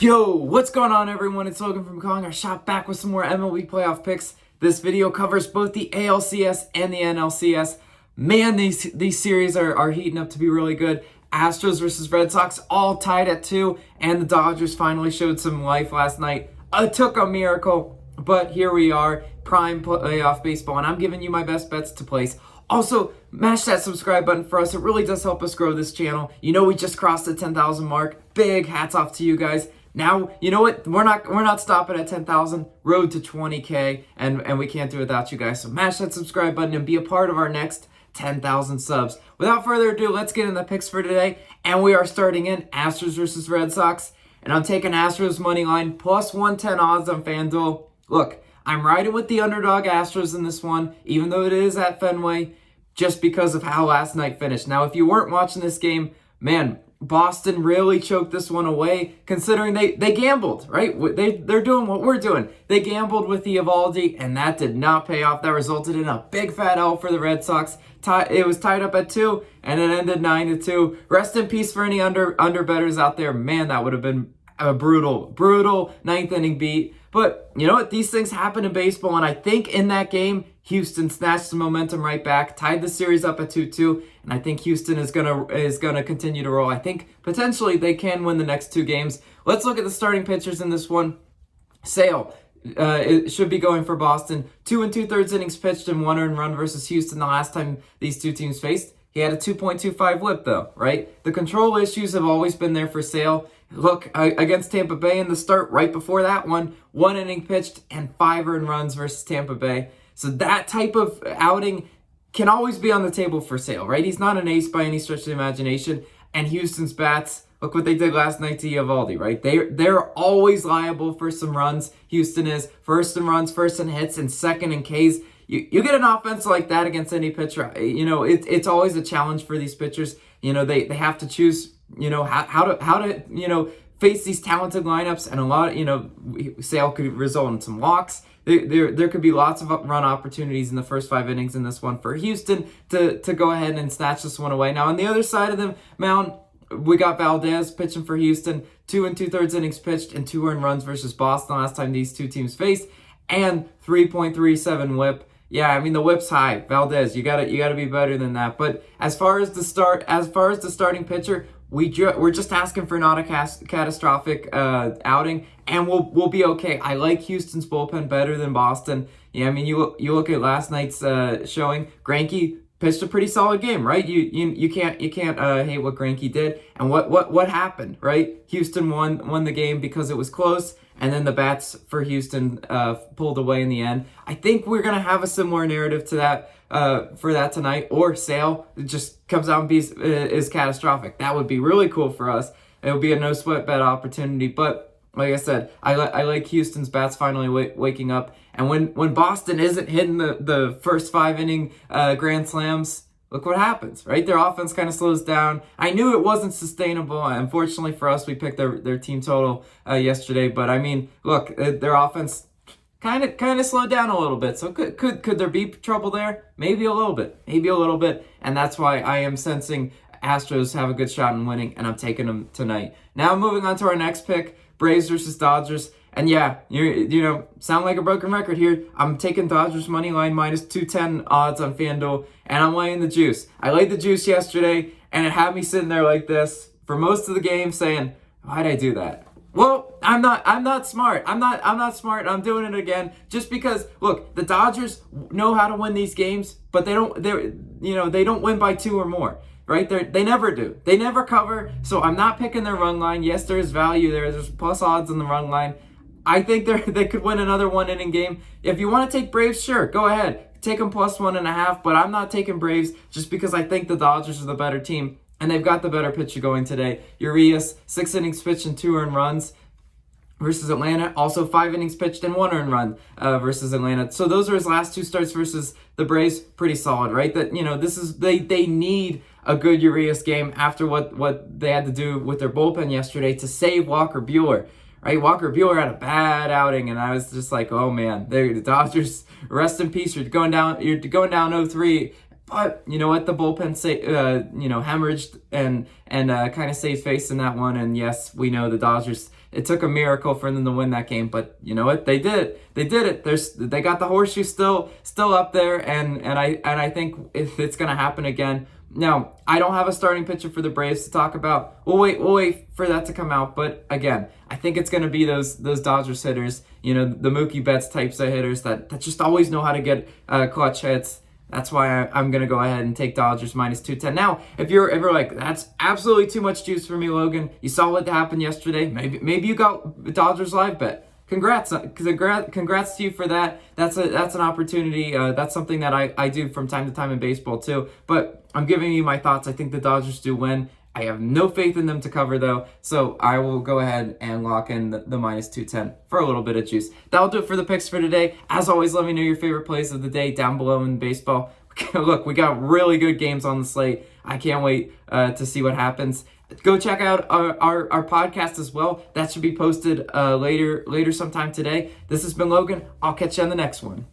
Yo, what's going on everyone? It's Logan from Calling Our Shop back with some more MLB playoff picks. This video covers both the ALCS and the NLCS. Man, these series are heating up to be really good. Astros versus Red Sox all tied at 2, and the Dodgers finally showed some life last night. It took a miracle, but here we are, prime playoff baseball, and I'm giving you my best bets to place. Also, mash that subscribe button for us. It really does help us grow this channel. You know we just crossed the 10,000 mark. Big hats off to you guys. Now, you know what? We're not stopping at 10,000. Road to 20K, and we can't do it without you guys. So mash that subscribe button and be a part of our next 10,000 subs. Without further ado, let's get in the picks for today. And we are starting in Astros versus Red Sox. And I'm taking Astros money line plus 110 odds on FanDuel. Look, I'm riding with the underdog Astros in this one, even though it is at Fenway, just because of how last night finished. Now, if you weren't watching this game, man, Boston really choked this one away, considering they gambled, right? They're doing what we're doing. They gambled with the Eovaldi, and that did not pay off. That resulted in a big fat L for the Red Sox. It was tied up at 2, and it ended 9-2. Rest in peace for any under bettors out there. Man, that would have been a brutal ninth inning beat. But you know what? These things happen in baseball, and I think in that game, Houston snatched the momentum right back, tied the series up at 2-2, and I think Houston is gonna continue to roll. I think potentially they can win the next 2 games. Let's look at the starting pitchers in this one. Sale, it should be going for Boston. 2 2/3 innings pitched and 1 earned run versus Houston the last time these two teams faced. He had a 2.25 whip though, right? The control issues have always been there for Sale. Look, against Tampa Bay in the start right before that one, 1 inning pitched and 5 earned runs versus Tampa Bay. So that type of outing can always be on the table for Sale, right? He's not an ace by any stretch of the imagination. And Houston's bats, look what they did last night to Eovaldi, right? They're always liable for some runs. Houston is first in runs, first in hits, and second in Ks. You get an offense like that against any pitcher, you know, it's always a challenge for these pitchers. You know, they have to choose, you know, how to you know, face these talented lineups, and a lot of, you know, Sale could result in some walks. There could be lots of run opportunities in the first 5 innings in this one for Houston to go ahead and snatch this one away. Now, on the other side of the mound, we got Valdez pitching for Houston. 2 2/3 innings pitched and 2 earned runs versus Boston last time these two teams faced, and 3.37 whip. Yeah, I mean the whip's high. Valdez, you gotta be better than that. But as far as the starting pitcher, we're just asking for not a catastrophic outing, and we'll be okay. I like Houston's bullpen better than Boston. Yeah, I mean you look at last night's showing. Greinke pitched a pretty solid game, right? You can't hate what Greinke did. And what happened, right? Houston won the game because it was close, and then the bats for Houston pulled away in the end. I think we're gonna have a similar narrative to that for that tonight, or Sale just comes out and is catastrophic. That would be really cool for us. It would be a no sweat bet opportunity. But like I said, I like Houston's bats finally waking up. And when Boston isn't hitting the first 5 inning grand slams, look what happens, right? Their offense kind of slows down. I knew it wasn't sustainable. Unfortunately for us, we picked their team total yesterday. But I mean, look, their offense kind of slowed down a little bit. So could there be trouble there? Maybe a little bit. And that's why I am sensing Astros have a good shot in winning, and I'm taking them tonight. Now moving on to our next pick, Braves versus Dodgers. And yeah, you know, sound like a broken record here. I'm taking Dodgers money line minus 210 odds on FanDuel, and I'm laying the juice. I laid the juice yesterday, and it had me sitting there like this for most of the game saying, why'd I do that? Well, I'm not smart. I'm not smart. I'm doing it again just because, look, the Dodgers know how to win these games, but they don't win by 2 or more. Right? They never do. They never cover, so I'm not picking their run line. Yes, there is value there. There's plus odds on the run line. I think they could win another 1 inning game. If you want to take Braves, sure, go ahead. Take them plus 1.5, but I'm not taking Braves just because I think the Dodgers are the better team, and they've got the better pitcher going today. Urias, 6 innings pitched and 2 earned runs versus Atlanta. Also 5 innings pitched and 1 earned run versus Atlanta. So those are his last 2 starts versus the Braves. Pretty solid, right? That, you know, this is they need a good Urias game after what they had to do with their bullpen yesterday to save Walker Buehler. Right, Walker Buehler had a bad outing, and I was just like, oh man, the Dodgers, rest in peace. You're going down 0-3, but you know what? The bullpen hemorrhaged and kind of saved face in that one. And yes, we know the Dodgers it took a miracle for them to win that game, but you know what? They did it. They did it. They got the horseshoe still up there, and I think if it's gonna happen again. Now, I don't have a starting pitcher for the Braves to talk about. We'll wait for that to come out. But again, I think it's going to be those Dodgers hitters, you know, the Mookie Betts types of hitters that just always know how to get clutch hits. That's why I'm going to go ahead and take Dodgers minus 210. Now, if you're ever like, that's absolutely too much juice for me, Logan. You saw what happened yesterday. Maybe you got Dodgers live bet. Congrats to you for that. That's an opportunity. That's something that I do from time to time in baseball too. But I'm giving you my thoughts. I think the Dodgers do win. I have no faith in them to cover though, so I will go ahead and lock in the minus 210 for a little bit of juice. That'll do it for the picks for today. As always, let me know your favorite plays of the day down below in baseball. Look, we got really good games on the slate. I can't wait to see what happens. Go check out our podcast as well. That should be posted later sometime today. This has been Logan. I'll catch you on the next one.